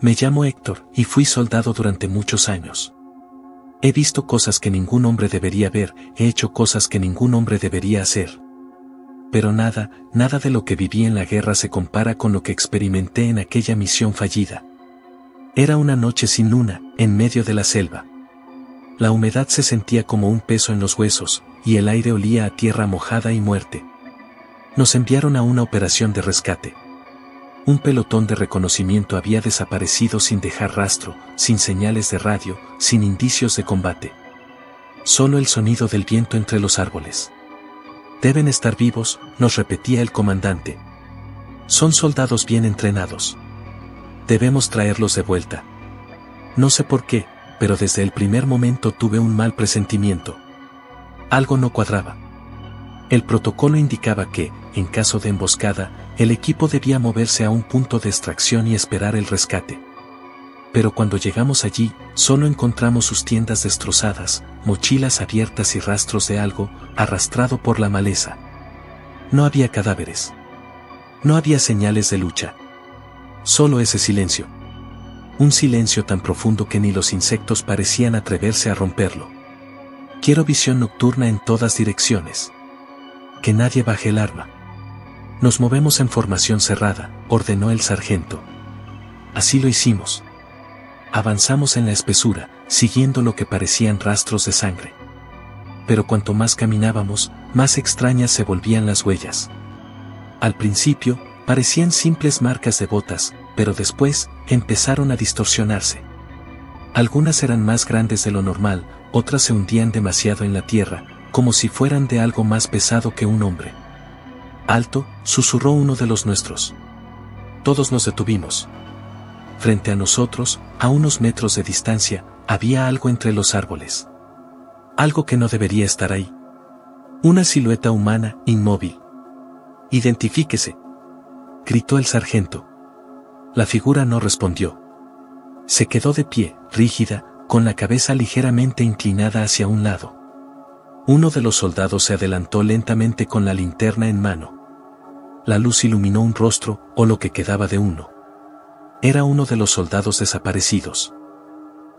Me llamo Héctor y fui soldado durante muchos años. He visto cosas que ningún hombre debería ver, he hecho cosas que ningún hombre debería hacer. Pero nada de lo que viví en la guerra se compara con lo que experimenté en aquella misión fallida. Era una noche sin luna, en medio de la selva. La humedad se sentía como un peso en los huesos, y el aire olía a tierra mojada y muerte. Nos enviaron a una operación de rescate. Un pelotón de reconocimiento había desaparecido sin dejar rastro, sin señales de radio, sin indicios de combate. Solo el sonido del viento entre los árboles. Deben estar vivos, nos repetía el comandante. Son soldados bien entrenados. Debemos traerlos de vuelta. No sé por qué, pero desde el primer momento tuve un mal presentimiento. Algo no cuadraba. El protocolo indicaba que, en caso de emboscada, el equipo debía moverse a un punto de extracción y esperar el rescate. Pero cuando llegamos allí, solo encontramos sus tiendas destrozadas, mochilas abiertas y rastros de algo arrastrado por la maleza. No había cadáveres. No había señales de lucha. Solo ese silencio. Un silencio tan profundo que ni los insectos parecían atreverse a romperlo. Quiero visión nocturna en todas direcciones. Que nadie baje el arma. Nos movemos en formación cerrada, ordenó el sargento. Así lo hicimos. Avanzamos en la espesura, siguiendo lo que parecían rastros de sangre. Pero cuanto más caminábamos, más extrañas se volvían las huellas. Al principio, parecían simples marcas de botas, pero después, empezaron a distorsionarse. Algunas eran más grandes de lo normal, otras se hundían demasiado en la tierra, como si fueran de algo más pesado que un hombre. Alto, susurró uno de los nuestros. Todos nos detuvimos. Frente a nosotros, a unos metros de distancia, había algo entre los árboles. Algo que no debería estar ahí. Una silueta humana, inmóvil. «Identifíquese», gritó el sargento. La figura no respondió. Se quedó de pie, rígida, con la cabeza ligeramente inclinada hacia un lado. Uno de los soldados se adelantó lentamente con la linterna en mano. La luz iluminó un rostro, o lo que quedaba de uno. Era uno de los soldados desaparecidos.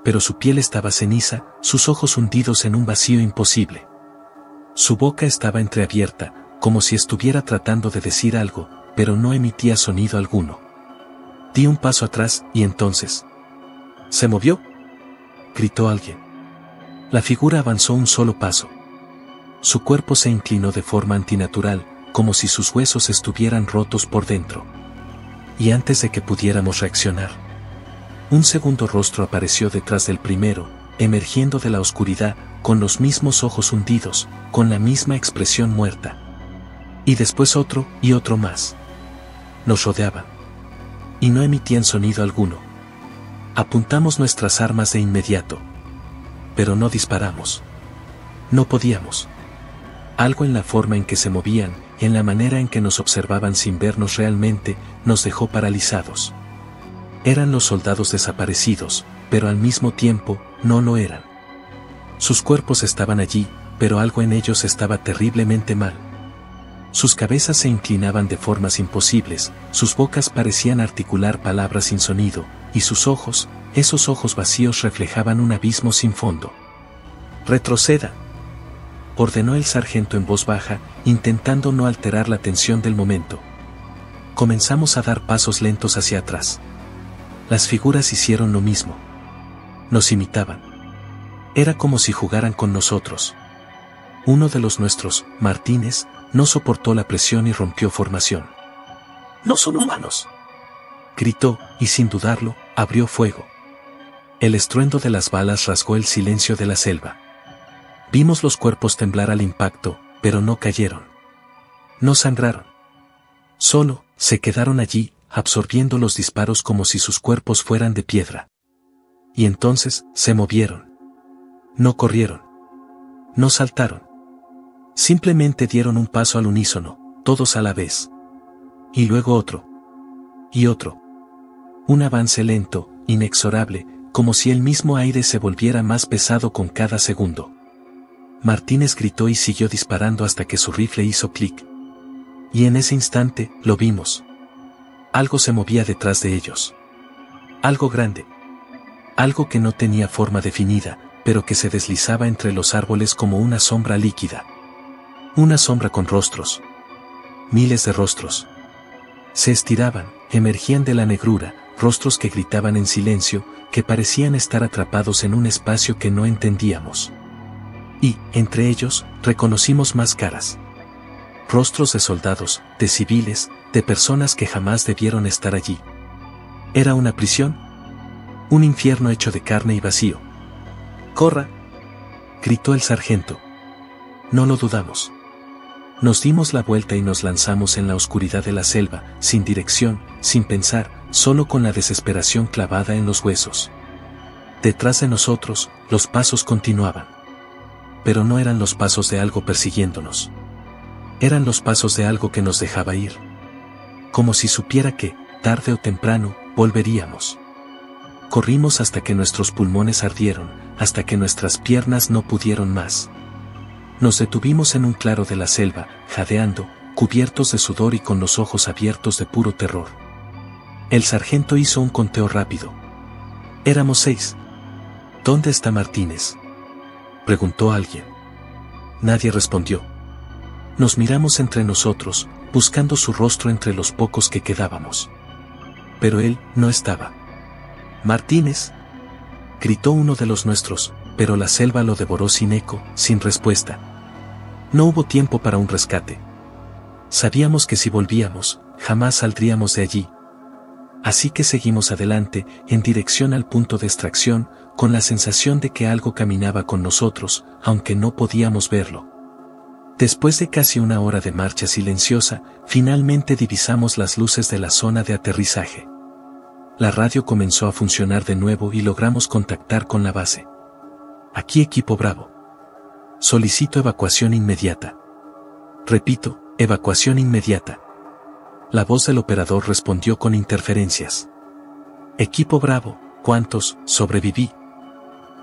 Pero su piel estaba ceniza, sus ojos hundidos en un vacío imposible. Su boca estaba entreabierta, como si estuviera tratando de decir algo, pero no emitía sonido alguno. Di un paso atrás, y entonces... ¿Se movió?, gritó alguien. La figura avanzó un solo paso. Su cuerpo se inclinó de forma antinatural, como si sus huesos estuvieran rotos por dentro. Y antes de que pudiéramos reaccionar, un segundo rostro apareció detrás del primero, emergiendo de la oscuridad, con los mismos ojos hundidos, con la misma expresión muerta. Y después otro, y otro más. Nos rodeaban. Y no emitían sonido alguno. Apuntamos nuestras armas de inmediato. Pero no disparamos. No podíamos. Algo en la forma en que se movían, en la manera en que nos observaban sin vernos realmente, nos dejó paralizados. Eran los soldados desaparecidos, pero al mismo tiempo, no lo eran. Sus cuerpos estaban allí, pero algo en ellos estaba terriblemente mal. Sus cabezas se inclinaban de formas imposibles, sus bocas parecían articular palabras sin sonido, y sus ojos, esos ojos vacíos reflejaban un abismo sin fondo. «Retroceda», ordenó el sargento en voz baja, intentando no alterar la tensión del momento. Comenzamos a dar pasos lentos hacia atrás. Las figuras hicieron lo mismo. Nos imitaban. Era como si jugaran con nosotros. Uno de los nuestros, Martínez, no soportó la presión y rompió formación. «¡No son humanos!», gritó, y sin dudarlo, abrió fuego. El estruendo de las balas rasgó el silencio de la selva. Vimos los cuerpos temblar al impacto, pero no cayeron. No sangraron. Solo, se quedaron allí, absorbiendo los disparos como si sus cuerpos fueran de piedra. Y entonces, se movieron. No corrieron. No saltaron. Simplemente dieron un paso al unísono, todos a la vez. Y luego otro. Y otro. Un avance lento, inexorable, como si el mismo aire se volviera más pesado con cada segundo. Martínez gritó y siguió disparando hasta que su rifle hizo clic. Y en ese instante, lo vimos. Algo se movía detrás de ellos. Algo grande. Algo que no tenía forma definida, pero que se deslizaba entre los árboles como una sombra líquida. Una sombra con rostros. Miles de rostros. Se estiraban, emergían de la negrura, rostros que gritaban en silencio, que parecían estar atrapados en un espacio que no entendíamos. Y, entre ellos, reconocimos más caras. Rostros de soldados, de civiles, de personas que jamás debieron estar allí. ¿Era una prisión? Un infierno hecho de carne y vacío. ¡Corra!, gritó el sargento. No lo dudamos. Nos dimos la vuelta y nos lanzamos en la oscuridad de la selva, sin dirección, sin pensar, solo con la desesperación clavada en los huesos. Detrás de nosotros, los pasos continuaban. Pero no eran los pasos de algo persiguiéndonos. Eran los pasos de algo que nos dejaba ir. Como si supiera que, tarde o temprano, volveríamos. Corrimos hasta que nuestros pulmones ardieron, hasta que nuestras piernas no pudieron más. Nos detuvimos en un claro de la selva, jadeando, cubiertos de sudor y con los ojos abiertos de puro terror. El sargento hizo un conteo rápido. Éramos 6. ¿Dónde está Martínez?, preguntó alguien. Nadie respondió. Nos miramos entre nosotros, buscando su rostro entre los pocos que quedábamos. Pero él no estaba. «Martínez», gritó uno de los nuestros, pero la selva lo devoró sin eco, sin respuesta. No hubo tiempo para un rescate. Sabíamos que si volvíamos, jamás saldríamos de allí. Así que seguimos adelante, en dirección al punto de extracción, con la sensación de que algo caminaba con nosotros, aunque no podíamos verlo. Después de casi una hora de marcha silenciosa, finalmente divisamos las luces de la zona de aterrizaje. La radio comenzó a funcionar de nuevo y logramos contactar con la base. «Aquí equipo Bravo. Solicito evacuación inmediata». Repito, evacuación inmediata. La voz del operador respondió con interferencias. «Equipo Bravo, ¿cuántos sobreviví?».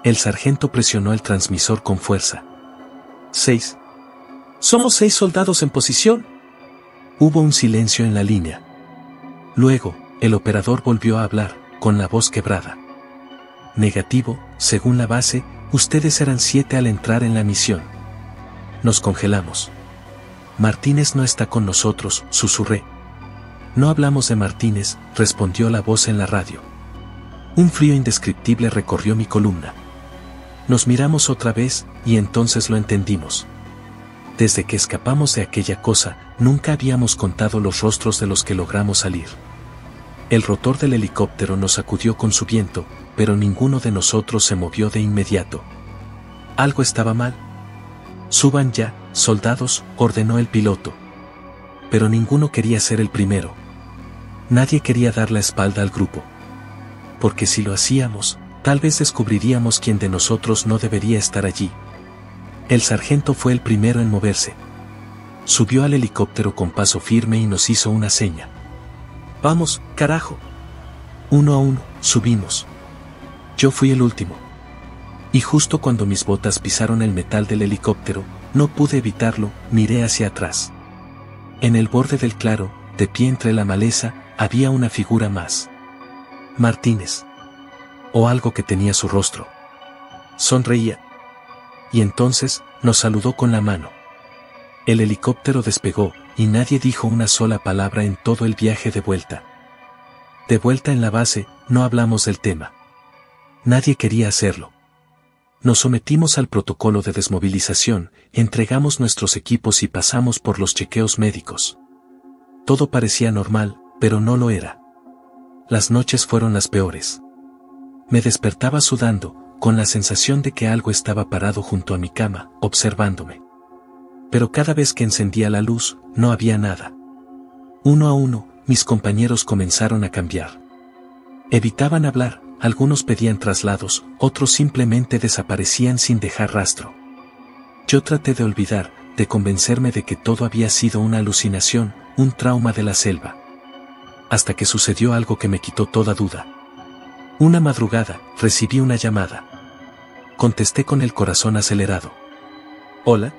El sargento presionó el transmisor con fuerza. 6. «Somos 6 soldados en posición». Hubo un silencio en la línea. Luego, el operador volvió a hablar, con la voz quebrada. «Negativo, según la base, ustedes eran 7 al entrar en la misión». Nos congelamos. «Martínez no está con nosotros», susurré. «No hablamos de Martínez», respondió la voz en la radio. Un frío indescriptible recorrió mi columna. Nos miramos otra vez, y entonces lo entendimos. Desde que escapamos de aquella cosa, nunca habíamos contado los rostros de los que logramos salir. El rotor del helicóptero nos sacudió con su viento, pero ninguno de nosotros se movió de inmediato. Algo estaba mal. «Suban ya, soldados», ordenó el piloto. Pero ninguno quería ser el primero. Nadie quería dar la espalda al grupo. Porque si lo hacíamos, tal vez descubriríamos quién de nosotros no debería estar allí. El sargento fue el primero en moverse. Subió al helicóptero con paso firme y nos hizo una seña. «Vamos, carajo». 1 a 1, subimos. Yo fui el último. Y justo cuando mis botas pisaron el metal del helicóptero, no pude evitarlo, miré hacia atrás. En el borde del claro, de pie entre la maleza, había una figura más. Martínez. O algo que tenía su rostro. Sonreía. Y entonces, nos saludó con la mano. El helicóptero despegó, y nadie dijo una sola palabra en todo el viaje de vuelta. De vuelta en la base, no hablamos del tema. Nadie quería hacerlo. Nos sometimos al protocolo de desmovilización, entregamos nuestros equipos y pasamos por los chequeos médicos. Todo parecía normal, pero no lo era. Las noches fueron las peores. Me despertaba sudando, con la sensación de que algo estaba parado junto a mi cama, observándome. Pero cada vez que encendía la luz, no había nada. 1 a 1, mis compañeros comenzaron a cambiar. Evitaban hablar, algunos pedían traslados, otros simplemente desaparecían sin dejar rastro. Yo traté de olvidar, de convencerme de que todo había sido una alucinación, un trauma de la selva. Hasta que sucedió algo que me quitó toda duda. Una madrugada, recibí una llamada. Contesté con el corazón acelerado. «¿Hola?».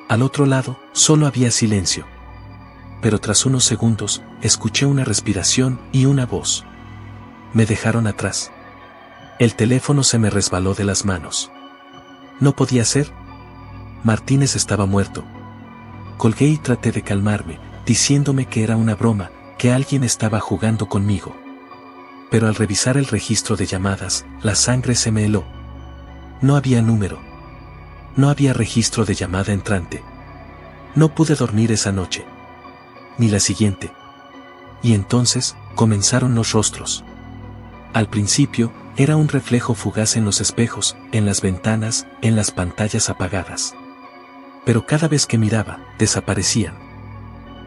Al otro lado, solo había silencio. Pero tras unos segundos, escuché una respiración y una voz. me dejaron atrás. El teléfono se me resbaló de las manos. No podía ser. Martínez estaba muerto. Colgué y traté de calmarme, diciéndome que era una broma, que alguien estaba jugando conmigo. Pero al revisar el registro de llamadas, la sangre se me heló. No había número. No había registro de llamada entrante. No pude dormir esa noche. Ni la siguiente. Y entonces, comenzaron los rostros. Al principio, era un reflejo fugaz en los espejos, en las ventanas, en las pantallas apagadas. Pero cada vez que miraba, desaparecían.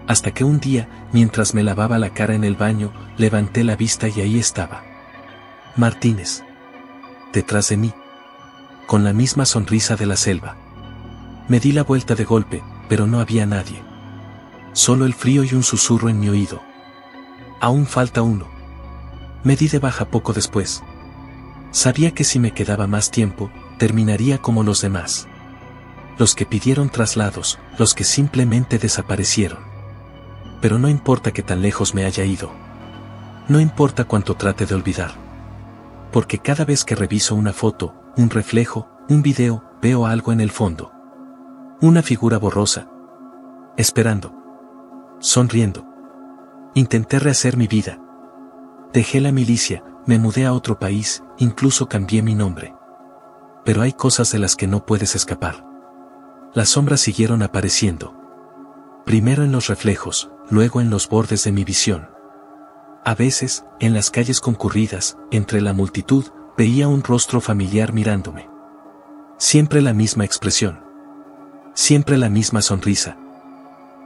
Hasta que un día, mientras me lavaba la cara en el baño, levanté la vista y ahí estaba Martínez. Detrás de mí. Con la misma sonrisa de la selva. Me di la vuelta de golpe, pero no había nadie. Solo el frío y un susurro en mi oído. Aún falta uno. Me di de baja poco después. Sabía que si me quedaba más tiempo, terminaría como los demás. Los que pidieron traslados, los que simplemente desaparecieron. Pero no importa que tan lejos me haya ido. No importa cuánto trate de olvidar. Porque cada vez que reviso una foto, un reflejo, un video, veo algo en el fondo. Una figura borrosa. Esperando. Sonriendo. Intenté rehacer mi vida. Dejé la milicia, me mudé a otro país, incluso cambié mi nombre. Pero hay cosas de las que no puedes escapar. Las sombras siguieron apareciendo. Primero en los reflejos, luego en los bordes de mi visión. A veces, en las calles concurridas, entre la multitud, veía un rostro familiar mirándome. Siempre la misma expresión. Siempre la misma sonrisa.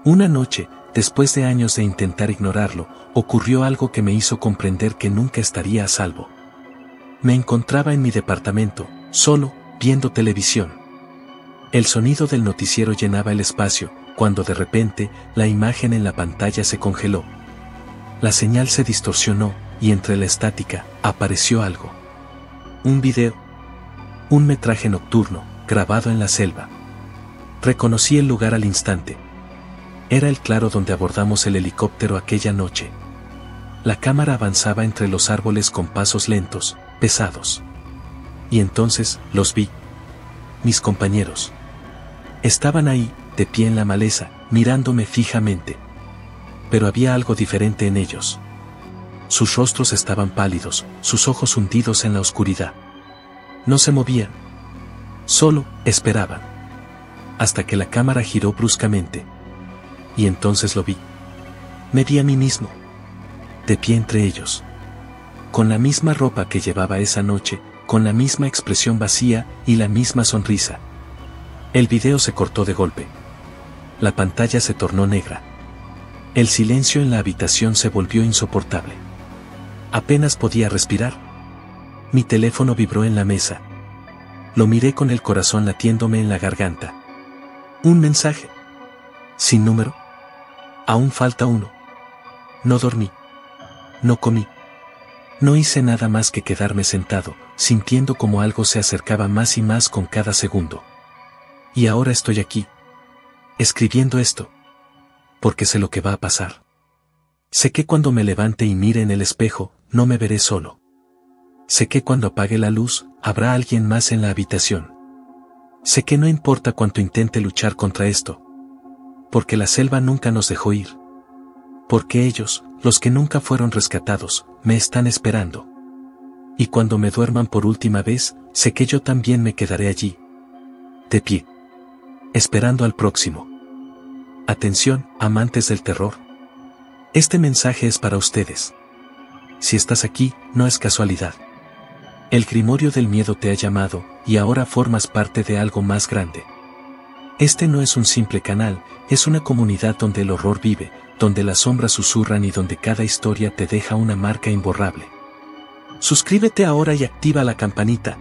Una noche, después de años de intentar ignorarlo, ocurrió algo que me hizo comprender que nunca estaría a salvo. Me encontraba en mi departamento, solo, viendo televisión. El sonido del noticiero llenaba el espacio, cuando de repente, la imagen en la pantalla se congeló. La señal se distorsionó, y entre la estática, apareció algo. Un video. Un metraje nocturno, grabado en la selva. Reconocí el lugar al instante. Era el claro donde abordamos el helicóptero aquella noche. La cámara avanzaba entre los árboles con pasos lentos, pesados. Y entonces, los vi. Mis compañeros. Estaban ahí, de pie en la maleza, mirándome fijamente. Pero había algo diferente en ellos. Sus rostros estaban pálidos, sus ojos hundidos en la oscuridad. No se movían. Solo, esperaban. Hasta que la cámara giró bruscamente. Y entonces lo vi. Me vi a mí mismo. De pie entre ellos. Con la misma ropa que llevaba esa noche, con la misma expresión vacía y la misma sonrisa. El video se cortó de golpe. La pantalla se tornó negra. El silencio en la habitación se volvió insoportable. Apenas podía respirar. Mi teléfono vibró en la mesa. Lo miré con el corazón latiéndome en la garganta. Un mensaje. Sin número. Aún falta uno. No dormí. No comí. No hice nada más que quedarme sentado, sintiendo como algo se acercaba más y más con cada segundo. Y ahora estoy aquí. Escribiendo esto. Porque sé lo que va a pasar. Sé que cuando me levante y mire en el espejo, no me veré solo. Sé que cuando apague la luz, habrá alguien más en la habitación. Sé que no importa cuánto intente luchar contra esto. Porque la selva nunca nos dejó ir. Porque ellos, los que nunca fueron rescatados, me están esperando. Y cuando me duerman por última vez, sé que yo también me quedaré allí. De pie. Esperando al próximo. Atención, amantes del terror. Este mensaje es para ustedes. Si estás aquí, no es casualidad. El Grimorio del Miedo te ha llamado, y ahora formas parte de algo más grande. Este no es un simple canal, es una comunidad donde el horror vive, donde las sombras susurran y donde cada historia te deja una marca imborrable. Suscríbete ahora y activa la campanita.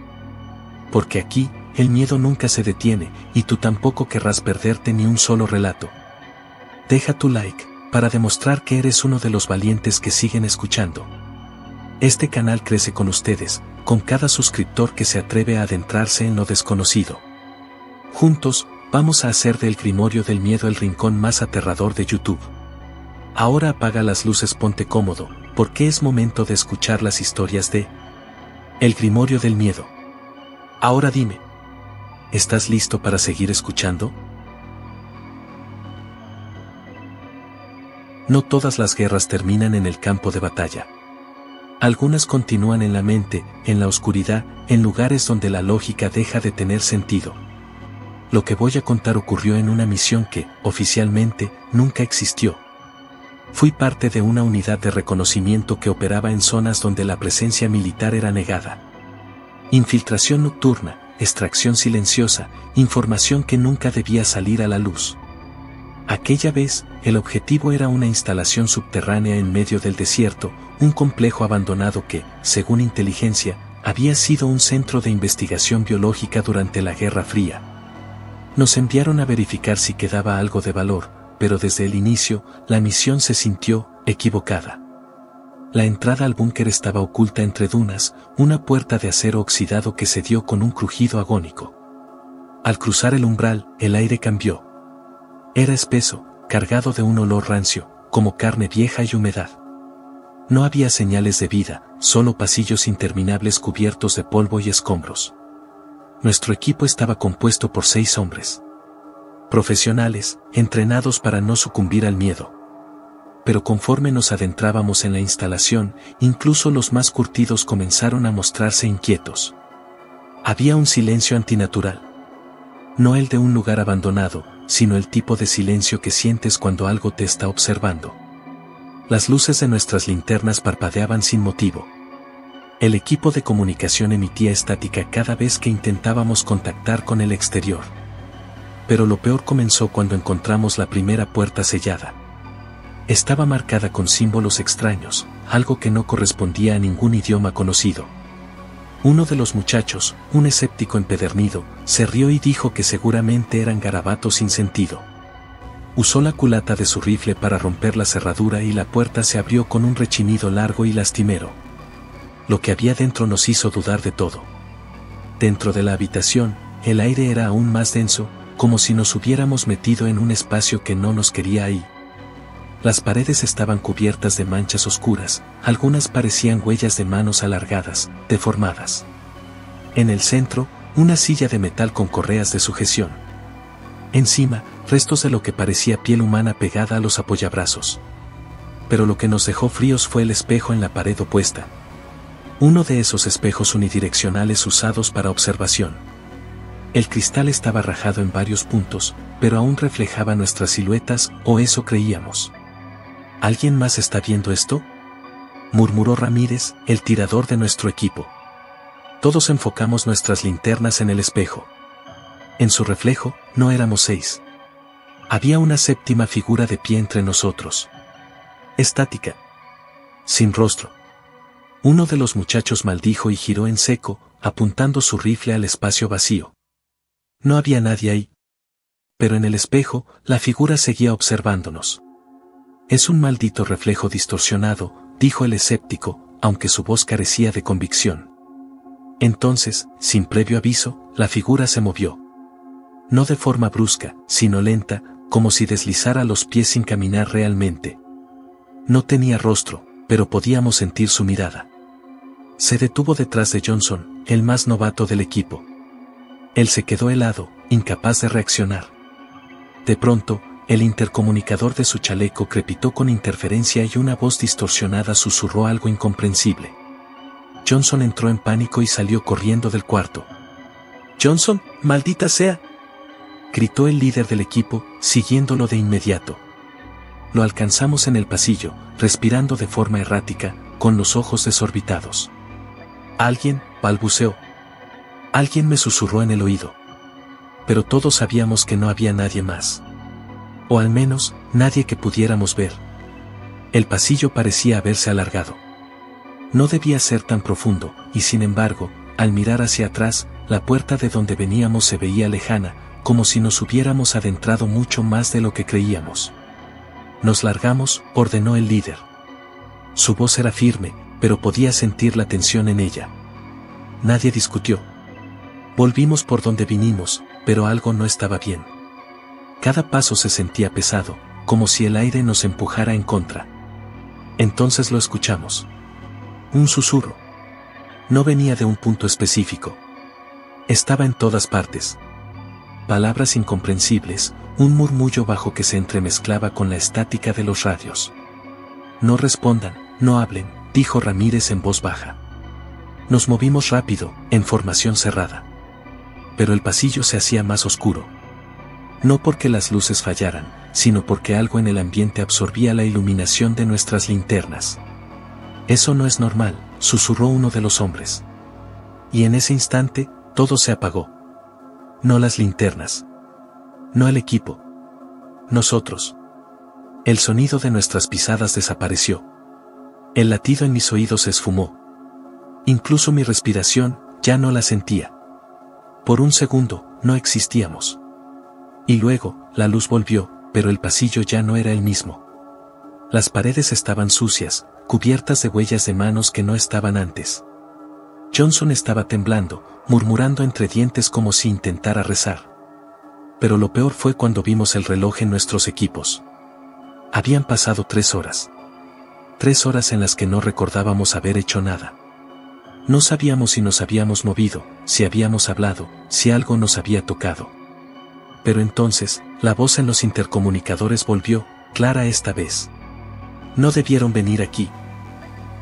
Porque aquí, el miedo nunca se detiene, y tú tampoco querrás perderte ni un solo relato. Deja tu like, para demostrar que eres uno de los valientes que siguen escuchando. Este canal crece con ustedes, con cada suscriptor que se atreve a adentrarse en lo desconocido. Juntos, vamos a hacer del Grimorio del Miedo el rincón más aterrador de YouTube. Ahora apaga las luces, ponte cómodo, porque es momento de escuchar las historias de El Grimorio del Miedo. Ahora dime, ¿estás listo para seguir escuchando? No todas las guerras terminan en el campo de batalla. Algunas continúan en la mente, en la oscuridad, en lugares donde la lógica deja de tener sentido. Lo que voy a contar ocurrió en una misión que, oficialmente, nunca existió. Fui parte de una unidad de reconocimiento que operaba en zonas donde la presencia militar era negada. Infiltración nocturna, extracción silenciosa, información que nunca debía salir a la luz. Aquella vez, el objetivo era una instalación subterránea en medio del desierto, un complejo abandonado que, según inteligencia, había sido un centro de investigación biológica durante la Guerra Fría. Nos enviaron a verificar si quedaba algo de valor, pero desde el inicio, la misión se sintió equivocada. La entrada al búnker estaba oculta entre dunas, una puerta de acero oxidado que se dio con un crujido agónico. Al cruzar el umbral, el aire cambió. Era espeso, cargado de un olor rancio, como carne vieja y humedad. No había señales de vida, solo pasillos interminables cubiertos de polvo y escombros. Nuestro equipo estaba compuesto por 6 hombres. Profesionales, entrenados para no sucumbir al miedo. Pero conforme nos adentrábamos en la instalación, incluso los más curtidos comenzaron a mostrarse inquietos. Había un silencio antinatural. No el de un lugar abandonado, sino el tipo de silencio que sientes cuando algo te está observando. Las luces de nuestras linternas parpadeaban sin motivo. El equipo de comunicación emitía estática cada vez que intentábamos contactar con el exterior. Pero lo peor comenzó cuando encontramos la primera puerta sellada. Estaba marcada con símbolos extraños, algo que no correspondía a ningún idioma conocido. Uno de los muchachos, un escéptico empedernido, se rió y dijo que seguramente eran garabatos sin sentido. Usó la culata de su rifle para romper la cerradura y la puerta se abrió con un rechinido largo y lastimero. Lo que había dentro nos hizo dudar de todo. Dentro de la habitación, el aire era aún más denso, como si nos hubiéramos metido en un espacio que no nos quería ahí. Las paredes estaban cubiertas de manchas oscuras, algunas parecían huellas de manos alargadas, deformadas. En el centro, una silla de metal con correas de sujeción. Encima, restos de lo que parecía piel humana pegada a los apoyabrazos. Pero lo que nos dejó fríos fue el espejo en la pared opuesta. Uno de esos espejos unidireccionales usados para observación. El cristal estaba rajado en varios puntos, pero aún reflejaba nuestras siluetas, o eso creíamos. ¿Alguien más está viendo esto?, murmuró Ramírez, el tirador de nuestro equipo. Todos enfocamos nuestras linternas en el espejo. En su reflejo, no éramos 6. Había una 7ª figura de pie entre nosotros. Estática. Sin rostro. Uno de los muchachos maldijo y giró en seco, apuntando su rifle al espacio vacío. No había nadie ahí. Pero en el espejo, la figura seguía observándonos. Es un maldito reflejo distorsionado, dijo el escéptico, aunque su voz carecía de convicción. Entonces, sin previo aviso, la figura se movió. No de forma brusca, sino lenta, como si deslizara los pies sin caminar realmente. No tenía rostro, pero podíamos sentir su mirada. Se detuvo detrás de Johnson, el más novato del equipo. Él se quedó helado, incapaz de reaccionar. De pronto, el intercomunicador de su chaleco crepitó con interferencia y una voz distorsionada susurró algo incomprensible. Johnson entró en pánico y salió corriendo del cuarto. «¡Johnson, maldita sea!», gritó el líder del equipo, siguiéndolo de inmediato. Lo alcanzamos en el pasillo, respirando de forma errática, con los ojos desorbitados. «Alguien», balbuceó. Alguien me susurró en el oído. Pero todos sabíamos que no había nadie más. O al menos, nadie que pudiéramos ver. El pasillo parecía haberse alargado. No debía ser tan profundo, y sin embargo, al mirar hacia atrás, la puerta de donde veníamos se veía lejana, como si nos hubiéramos adentrado mucho más de lo que creíamos. «Nos largamos», ordenó el líder. Su voz era firme, pero podía sentir la tensión en ella. Nadie discutió. Volvimos por donde vinimos, pero algo no estaba bien. Cada paso se sentía pesado, como si el aire nos empujara en contra. Entonces lo escuchamos. Un susurro. No venía de un punto específico. Estaba en todas partes. Palabras incomprensibles, un murmullo bajo que se entremezclaba con la estática de los radios. No respondan, no hablen, dijo Ramírez en voz baja. Nos movimos rápido, en formación cerrada. Pero el pasillo se hacía más oscuro. No porque las luces fallaran, sino porque algo en el ambiente absorbía la iluminación de nuestras linternas. Eso no es normal, susurró uno de los hombres. Y en ese instante, todo se apagó. No las linternas. No el equipo. Nosotros. El sonido de nuestras pisadas desapareció. El latido en mis oídos se esfumó. Incluso mi respiración, ya no la sentía. Por un segundo, no existíamos. Y luego, la luz volvió, pero el pasillo ya no era el mismo. Las paredes estaban sucias, cubiertas de huellas de manos que no estaban antes. Johnson estaba temblando, murmurando entre dientes como si intentara rezar. Pero lo peor fue cuando vimos el reloj en nuestros equipos. Habían pasado 3 horas. 3 horas en las que no recordábamos haber hecho nada. No sabíamos si nos habíamos movido, si habíamos hablado, si algo nos había tocado. Pero entonces, la voz en los intercomunicadores volvió, clara esta vez. No debieron venir aquí.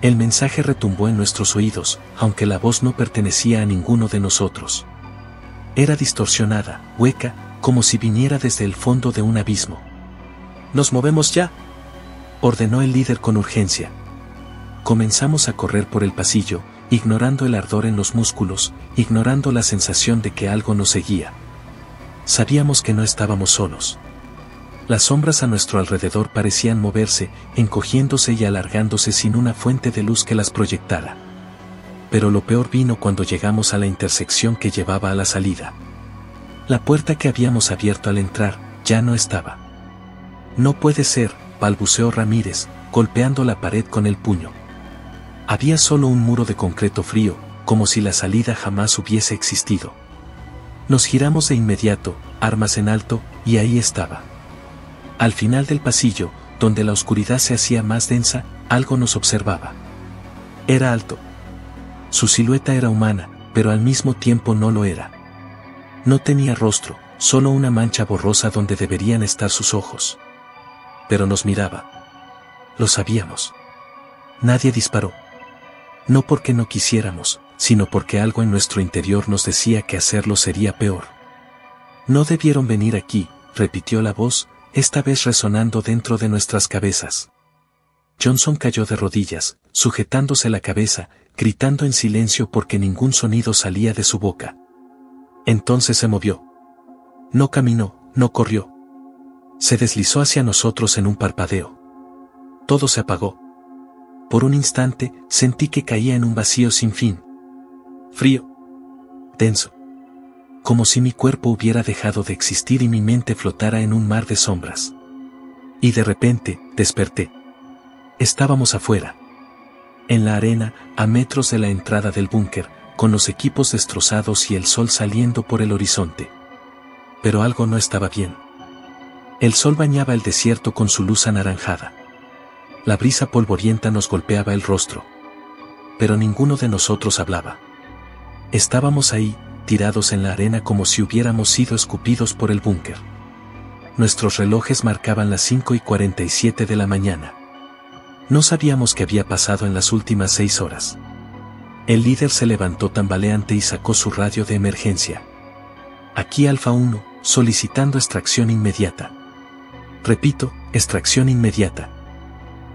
El mensaje retumbó en nuestros oídos, aunque la voz no pertenecía a ninguno de nosotros. Era distorsionada, hueca, como si viniera desde el fondo de un abismo. «¡Nos movemos ya!», ordenó el líder con urgencia. Comenzamos a correr por el pasillo, ignorando el ardor en los músculos, ignorando la sensación de que algo nos seguía. Sabíamos que no estábamos solos. Las sombras a nuestro alrededor parecían moverse, encogiéndose y alargándose sin una fuente de luz que las proyectara. Pero lo peor vino cuando llegamos a la intersección que llevaba a la salida. La puerta que habíamos abierto al entrar, ya no estaba. «No puede ser», balbuceó Ramírez, golpeando la pared con el puño. Había solo un muro de concreto frío, como si la salida jamás hubiese existido. Nos giramos de inmediato, armas en alto, y ahí estaba. Al final del pasillo, donde la oscuridad se hacía más densa, algo nos observaba. Era alto. Su silueta era humana, pero al mismo tiempo no lo era. No tenía rostro, solo una mancha borrosa donde deberían estar sus ojos. Pero nos miraba. Lo sabíamos. Nadie disparó. No porque no quisiéramos, sino porque algo en nuestro interior nos decía que hacerlo sería peor. «No debieron venir aquí», repitió la voz, esta vez resonando dentro de nuestras cabezas. Johnson cayó de rodillas, sujetándose la cabeza, gritando en silencio porque ningún sonido salía de su boca. Entonces se movió. No caminó, no corrió. Se deslizó hacia nosotros en un parpadeo. Todo se apagó. Por un instante, sentí que caía en un vacío sin fin. Frío. Denso. Como si mi cuerpo hubiera dejado de existir y mi mente flotara en un mar de sombras. Y de repente, desperté. Estábamos afuera. En la arena, a metros de la entrada del búnker, con los equipos destrozados y el sol saliendo por el horizonte. Pero algo no estaba bien. El sol bañaba el desierto con su luz anaranjada. La brisa polvorienta nos golpeaba el rostro. Pero ninguno de nosotros hablaba. Estábamos ahí, tirados en la arena como si hubiéramos sido escupidos por el búnker. Nuestros relojes marcaban las 5:47 de la mañana. No sabíamos qué había pasado en las últimas 6 horas. El líder se levantó tambaleante y sacó su radio de emergencia. «Aquí Alfa 1, solicitando extracción inmediata». Repito, extracción inmediata.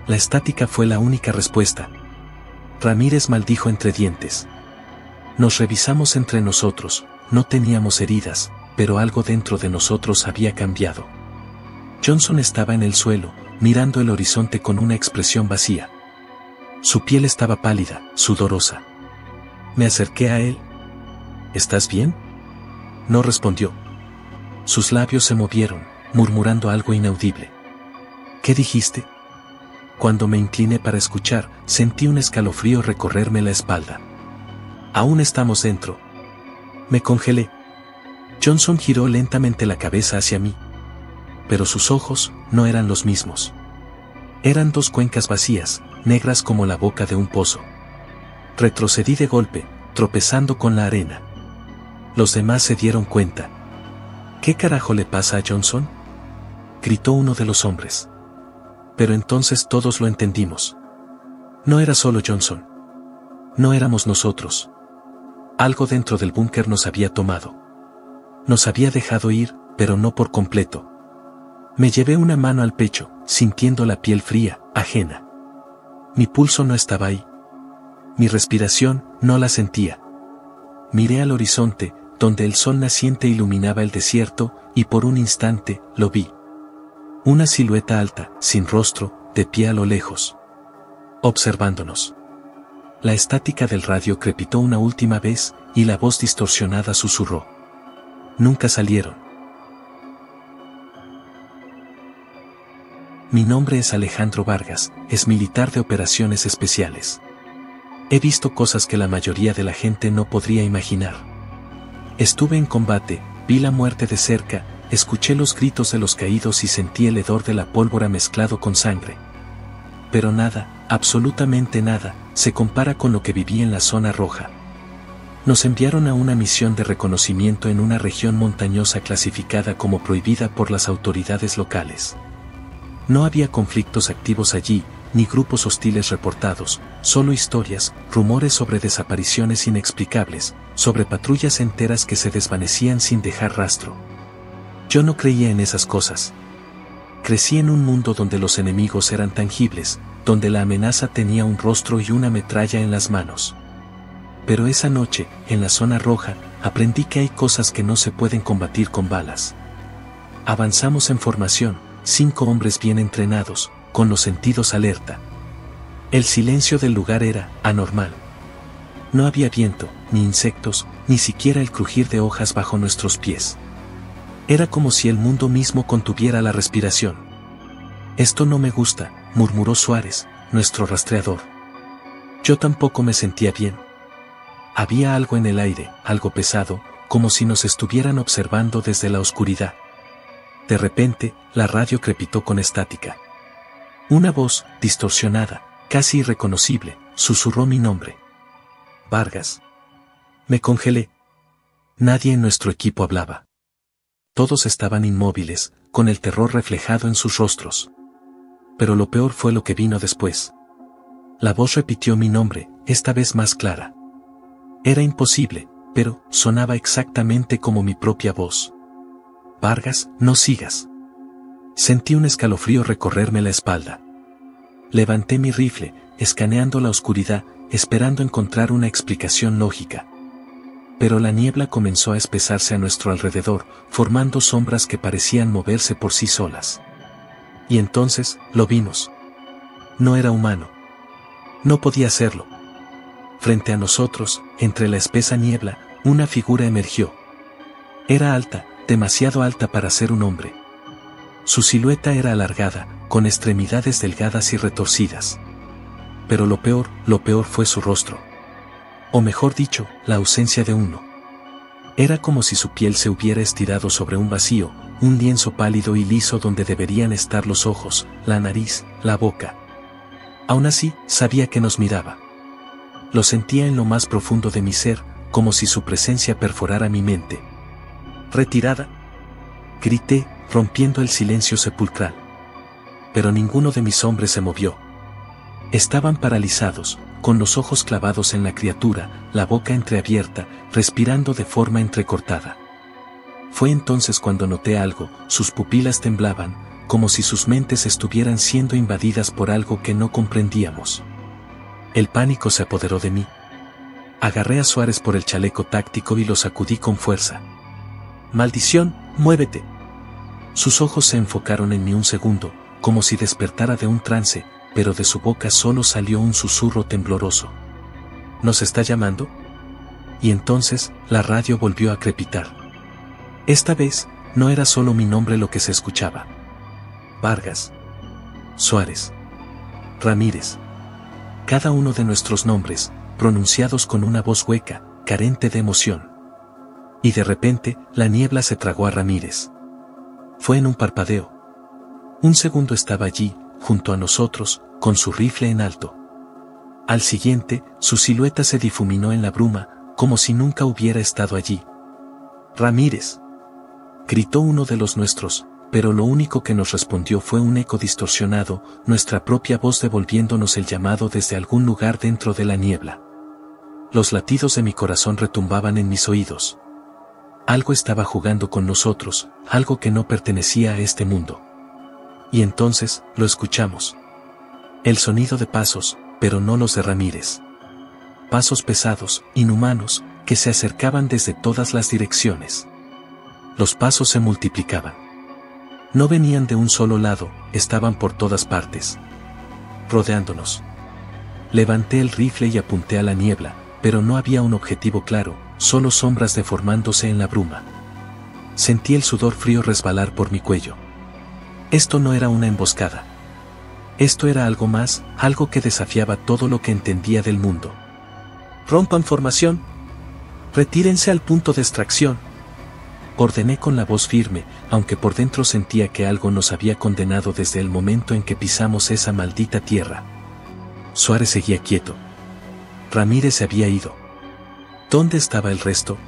La estática fue la única respuesta. Ramírez maldijo entre dientes. Nos revisamos entre nosotros, no teníamos heridas, pero algo dentro de nosotros había cambiado. Johnson estaba en el suelo, mirando el horizonte con una expresión vacía. Su piel estaba pálida, sudorosa. Me acerqué a él. «¿Estás bien?». No respondió. Sus labios se movieron, murmurando algo inaudible. «¿Qué dijiste?». Cuando me incliné para escuchar, sentí un escalofrío recorrerme la espalda. «Aún estamos dentro». Me congelé. Johnson giró lentamente la cabeza hacia mí. Pero sus ojos no eran los mismos. Eran 2 cuencas vacías, negras como la boca de un pozo. Retrocedí de golpe, tropezando con la arena. Los demás se dieron cuenta. ¿Qué carajo le pasa a Johnson?, gritó uno de los hombres. Pero entonces todos lo entendimos. No era solo Johnson. No éramos nosotros. Algo dentro del búnker nos había tomado. Nos había dejado ir, pero no por completo. Me llevé una mano al pecho, sintiendo la piel fría, ajena. Mi pulso no estaba ahí. Mi respiración, no la sentía. Miré al horizonte, donde el sol naciente iluminaba el desierto, y por un instante, lo vi. Una silueta alta, sin rostro, de pie a lo lejos. Observándonos. La estática del radio crepitó una última vez, y la voz distorsionada susurró. Nunca salieron. Mi nombre es Alejandro Vargas, es militar de operaciones especiales. He visto cosas que la mayoría de la gente no podría imaginar. Estuve en combate, vi la muerte de cerca, escuché los gritos de los caídos y sentí el hedor de la pólvora mezclado con sangre. Pero nada, absolutamente nada, se compara con lo que viví en la zona roja. Nos enviaron a una misión de reconocimiento en una región montañosa clasificada como prohibida por las autoridades locales. No había conflictos activos allí, ni grupos hostiles reportados, solo historias, rumores sobre desapariciones inexplicables, sobre patrullas enteras que se desvanecían sin dejar rastro. Yo no creía en esas cosas. Crecí en un mundo donde los enemigos eran tangibles, donde la amenaza tenía un rostro y una metralla en las manos. Pero esa noche, en la zona roja, aprendí que hay cosas que no se pueden combatir con balas. Avanzamos en formación, 5 hombres bien entrenados, con los sentidos alerta. El silencio del lugar era anormal. No había viento, ni insectos, ni siquiera el crujir de hojas bajo nuestros pies. Era como si el mundo mismo contuviera la respiración. Esto no me gusta, murmuró Suárez, nuestro rastreador. Yo tampoco me sentía bien. Había algo en el aire, algo pesado, como si nos estuvieran observando desde la oscuridad. De repente, la radio crepitó con estática. Una voz, distorsionada, casi irreconocible, susurró mi nombre. Vargas. Me congelé. Nadie en nuestro equipo hablaba. Todos estaban inmóviles, con el terror reflejado en sus rostros. Pero lo peor fue lo que vino después. La voz repitió mi nombre, esta vez más clara. Era imposible, pero sonaba exactamente como mi propia voz. Vargas, no sigas. Sentí un escalofrío recorrerme la espalda. Levanté mi rifle, escaneando la oscuridad, esperando encontrar una explicación lógica. Pero la niebla comenzó a espesarse a nuestro alrededor, formando sombras que parecían moverse por sí solas. Y entonces, lo vimos. No era humano. No podía serlo. Frente a nosotros, entre la espesa niebla, una figura emergió. Era alta, demasiado alta para ser un hombre. Su silueta era alargada, con extremidades delgadas y retorcidas. Pero lo peor fue su rostro. O mejor dicho, la ausencia de uno. Era como si su piel se hubiera estirado sobre un vacío, un lienzo pálido y liso donde deberían estar los ojos, la nariz, la boca. Aún así, sabía que nos miraba. Lo sentía en lo más profundo de mi ser, como si su presencia perforara mi mente. ¿Retirada?, grité, rompiendo el silencio sepulcral. Pero ninguno de mis hombres se movió. Estaban paralizados, con los ojos clavados en la criatura, la boca entreabierta, respirando de forma entrecortada. Fue entonces cuando noté algo, sus pupilas temblaban, como si sus mentes estuvieran siendo invadidas por algo que no comprendíamos. El pánico se apoderó de mí. Agarré a Suárez por el chaleco táctico y lo sacudí con fuerza. ¡Maldición, muévete! Sus ojos se enfocaron en mí un segundo, como si despertara de un trance, pero de su boca solo salió un susurro tembloroso. ¿Nos está llamando? Y entonces, la radio volvió a crepitar. Esta vez, no era solo mi nombre lo que se escuchaba. Vargas. Suárez. Ramírez. Cada uno de nuestros nombres, pronunciados con una voz hueca, carente de emoción. Y de repente, la niebla se tragó a Ramírez. Fue en un parpadeo. Un segundo estaba allí, junto a nosotros, con su rifle en alto. Al siguiente, su silueta se difuminó en la bruma, como si nunca hubiera estado allí. «Ramírez», gritó uno de los nuestros, pero lo único que nos respondió fue un eco distorsionado, nuestra propia voz devolviéndonos el llamado desde algún lugar dentro de la niebla. Los latidos de mi corazón retumbaban en mis oídos. Algo estaba jugando con nosotros, algo que no pertenecía a este mundo. Y entonces, lo escuchamos. El sonido de pasos, pero no los de Ramírez. Pasos pesados, inhumanos, que se acercaban desde todas las direcciones. Los pasos se multiplicaban. No venían de un solo lado, estaban por todas partes. Rodeándonos. Levanté el rifle y apunté a la niebla, pero no había un objetivo claro, solo sombras deformándose en la bruma. Sentí el sudor frío resbalar por mi cuello. Esto no era una emboscada. Esto era algo más, algo que desafiaba todo lo que entendía del mundo. «Rompan formación. Retírense al punto de extracción», ordené con la voz firme, aunque por dentro sentía que algo nos había condenado desde el momento en que pisamos esa maldita tierra. Suárez seguía quieto. Ramírez se había ido. ¿Dónde estaba el resto?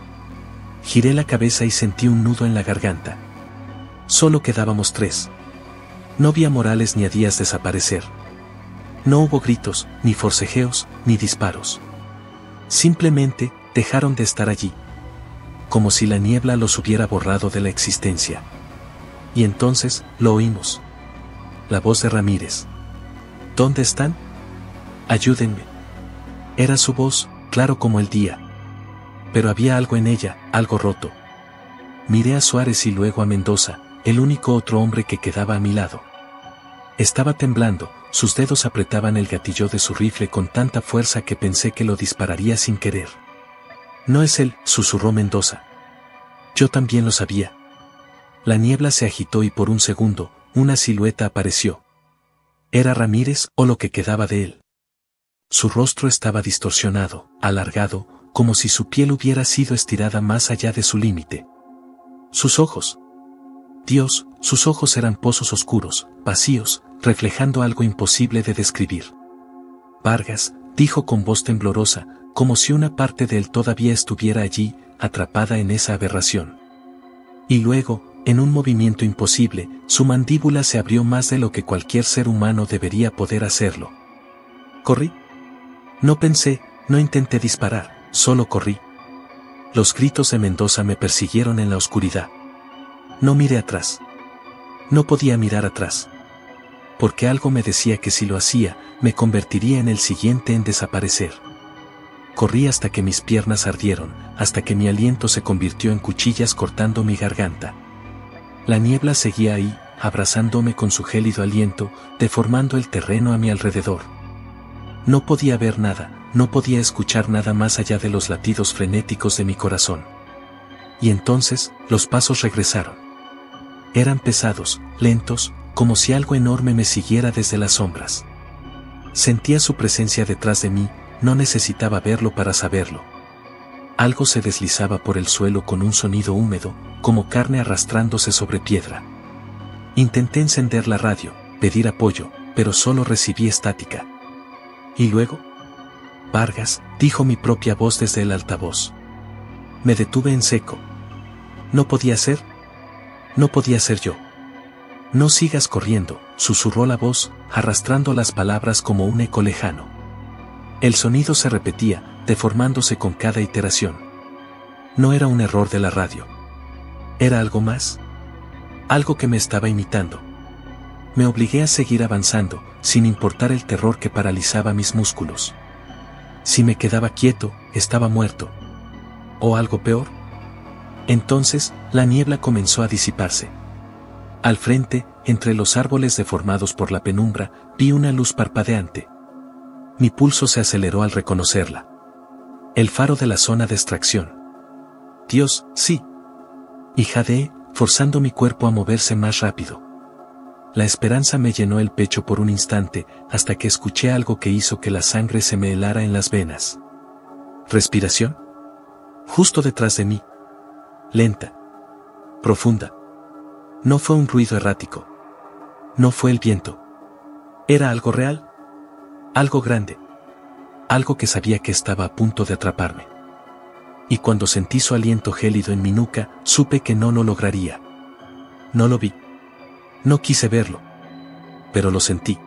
Giré la cabeza y sentí un nudo en la garganta. Solo quedábamos 3. No vi a Morales ni a Díaz desaparecer. No hubo gritos, ni forcejeos, ni disparos. Simplemente, dejaron de estar allí. Como si la niebla los hubiera borrado de la existencia. Y entonces, lo oímos. La voz de Ramírez. «¿Dónde están? Ayúdenme». Era su voz, claro como el día. Pero había algo en ella, algo roto. Miré a Suárez y luego a Mendoza, el único otro hombre que quedaba a mi lado. Estaba temblando, sus dedos apretaban el gatillo de su rifle con tanta fuerza que pensé que lo dispararía sin querer. «No es él», susurró Mendoza. Yo también lo sabía. La niebla se agitó y por un segundo, una silueta apareció. ¿Era Ramírez o lo que quedaba de él? Su rostro estaba distorsionado, alargado, como si su piel hubiera sido estirada más allá de su límite. Sus ojos. Dios, sus ojos eran pozos oscuros, vacíos, reflejando algo imposible de describir. «Vargas», dijo con voz temblorosa, como si una parte de él todavía estuviera allí, atrapada en esa aberración. Y luego, en un movimiento imposible, su mandíbula se abrió más de lo que cualquier ser humano debería poder hacerlo. Corrí. No pensé, no intenté disparar, solo corrí. Los gritos de Mendoza me persiguieron en la oscuridad. No miré atrás. No podía mirar atrás. Porque algo me decía que si lo hacía, me convertiría en el siguiente en desaparecer. Corrí hasta que mis piernas ardieron, hasta que mi aliento se convirtió en cuchillas cortando mi garganta. La niebla seguía ahí, abrazándome con su gélido aliento, deformando el terreno a mi alrededor. No podía ver nada, no podía escuchar nada más allá de los latidos frenéticos de mi corazón. Y entonces, los pasos regresaron. Eran pesados, lentos, como si algo enorme me siguiera desde las sombras. Sentía su presencia detrás de mí, no necesitaba verlo para saberlo. Algo se deslizaba por el suelo con un sonido húmedo, como carne arrastrándose sobre piedra. Intenté encender la radio, pedir apoyo, pero solo recibí estática. ¿Y luego? «Vargas», dijo mi propia voz desde el altavoz. Me detuve en seco. No podía ser. No podía ser yo. «No sigas corriendo», susurró la voz, arrastrando las palabras como un eco lejano. El sonido se repetía, deformándose con cada iteración. No era un error de la radio. Era algo más. Algo que me estaba imitando. Me obligué a seguir avanzando, sin importar el terror que paralizaba mis músculos. Si me quedaba quieto, estaba muerto. ¿O algo peor? Entonces, la niebla comenzó a disiparse. Al frente, entre los árboles deformados por la penumbra, vi una luz parpadeante. Mi pulso se aceleró al reconocerla. El faro de la zona de extracción. Dios, sí. Y jadeé, forzando mi cuerpo a moverse más rápido. La esperanza me llenó el pecho por un instante, hasta que escuché algo que hizo que la sangre se me helara en las venas. ¿Respiración? Justo detrás de mí. Lenta. Profunda. No fue un ruido errático. No fue el viento. Era algo real. Algo grande. Algo que sabía que estaba a punto de atraparme. Y cuando sentí su aliento gélido en mi nuca, supe que no lo lograría. No lo vi. No quise verlo. Pero lo sentí.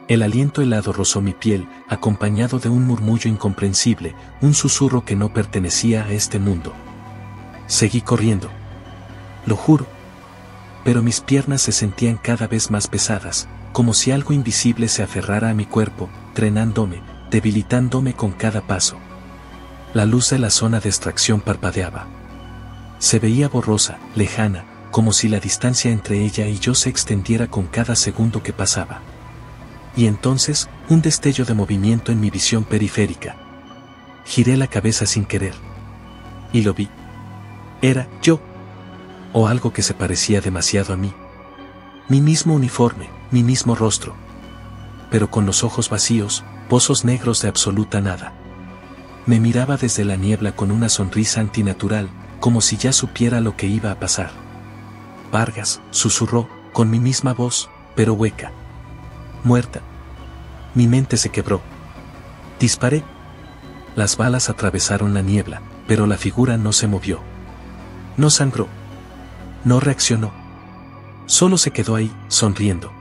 El aliento helado rozó mi piel, acompañado de un murmullo incomprensible, un susurro que no pertenecía a este mundo. Seguí corriendo. Lo juro. Pero mis piernas se sentían cada vez más pesadas, como si algo invisible se aferrara a mi cuerpo, drenándome, debilitándome con cada paso. La luz de la zona de extracción parpadeaba. Se veía borrosa, lejana, como si la distancia entre ella y yo se extendiera con cada segundo que pasaba. Y entonces, un destello de movimiento en mi visión periférica. Giré la cabeza sin querer. Y lo vi. Era yo. O algo que se parecía demasiado a mí. Mi mismo uniforme, mi mismo rostro. Pero con los ojos vacíos, pozos negros de absoluta nada. Me miraba desde la niebla con una sonrisa antinatural, como si ya supiera lo que iba a pasar. Vargas, susurró, con mi misma voz, pero hueca. Muerta. Mi mente se quebró. Disparé. Las balas atravesaron la niebla, pero la figura no se movió. No sangró. No reaccionó. Solo se quedó ahí, sonriendo.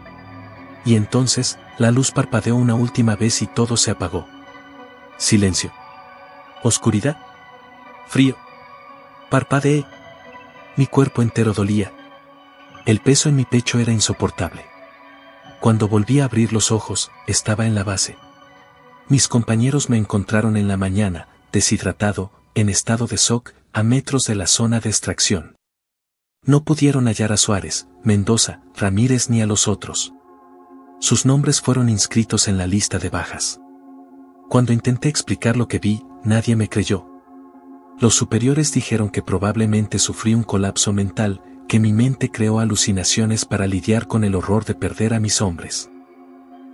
Y entonces, la luz parpadeó una última vez y todo se apagó. Silencio. Oscuridad. Frío. Parpadeé. Mi cuerpo entero dolía. El peso en mi pecho era insoportable. Cuando volví a abrir los ojos, estaba en la base. Mis compañeros me encontraron en la mañana, deshidratado, en estado de shock, a metros de la zona de extracción. No pudieron hallar a Suárez, Mendoza, Ramírez ni a los otros. Sus nombres fueron inscritos en la lista de bajas. Cuando intenté explicar lo que vi, nadie me creyó. Los superiores dijeron que probablemente sufrí un colapso mental, que mi mente creó alucinaciones para lidiar con el horror de perder a mis hombres.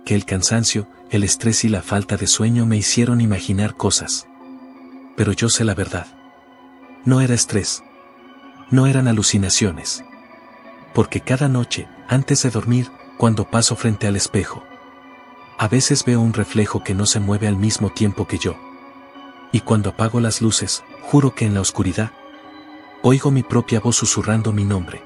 Que el cansancio, el estrés y la falta de sueño me hicieron imaginar cosas. Pero yo sé la verdad. No era estrés. No eran alucinaciones. Porque cada noche, antes de dormir, cuando paso frente al espejo, a veces veo un reflejo que no se mueve al mismo tiempo que yo. Y cuando apago las luces, juro que en la oscuridad, oigo mi propia voz susurrando mi nombre.